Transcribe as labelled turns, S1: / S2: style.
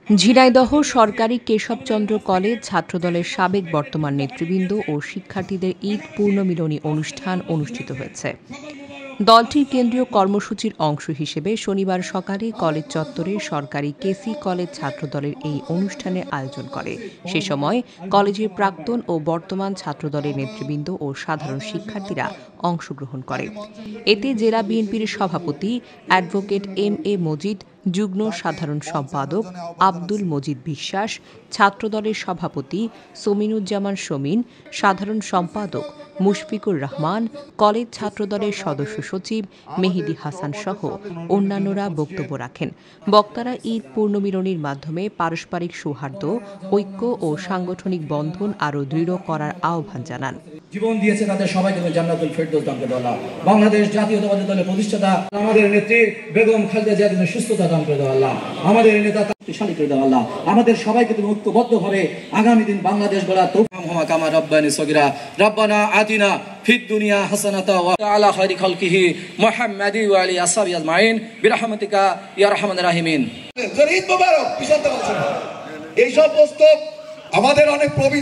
S1: ঝিনাইদহ সরকারি কেশবচন্দ্র কলেজ ছাত্রদলের সাবেক বর্তমান নেতৃবৃন্দ ও শিক্ষার্থীদের ঈদ পূর্ণমিলনী অনুষ্ঠান অনুষ্ঠিত হয়েছে। দলটির কেন্দ্রীয় কর্মসূচির অংশ হিসেবে শনিবার সকালে কলেজ চত্বরে সরকারি কেসি কলেজ ছাত্রদলের এই অনুষ্ঠানের আয়োজন করে। সে সময় কলেজের প্রাক্তন ও বর্তমান ছাত্রদলের নেতৃবৃন্দ ও সাধারণ শিক্ষার্থীরা অংশগ্রহণ করে। এতে জেলা বিএনপির সভাপতি অ্যাডভোকেট এম এ মজিদ, যুগ্ম সাধারণ সম্পাদক আব্দুল মজিদ বিশ্বাস, ছাত্রদলের সভাপতি সমিনুজ্জামান শমিন, সাধারণ সম্পাদক মুশফিকুর রহমান, কলেজ ছাত্রদলের সদস্য সচিব মেহেদী হাসান সহ অন্যান্যরা বক্তব্য রাখেন। বক্তারা ঈদ পূর্ণমিলনীর মাধ্যমে পারস্পরিক সৌহার্দ্য, ঐক্য ও সাংগঠনিক বন্ধন আরও দৃঢ় করার আহ্বান জানান।
S2: জীবন দিয়েছে তাদের সবাইকে জান্নাতুল ফেরদৌস দান করে আল্লাহ। বাংলাদেশ জাতীয়তাবাদী দলের প্রতিষ্ঠাতা আমাদের নেত্রী বেগম খালেদা জিয়াকে সুস্থতা দান করে দেওয়া আল্লাহ। আমাদের নেতা শক্তিশালী করে দেওয়া আল্লাহ। আমাদের সবাইকে তুমি ঐক্যবদ্ধভাবে আগামী দিন বাংলাদেশ গড়ার তৌফিক কামা রব্বানি সগীরা রব্বানা আতিনা ফিদ দুনিয়া হাসানাতা ওয়া আলা খায়রি খালকিহি মুহাম্মাদি ওয়া আলি আসহাবি আজমাইন বিরহমাতিকা ইয়া আরহামার রাহিমিন।
S3: ঈদ মোবারক। এই সব পুস্তক আমাদের অনেক প্রবীণ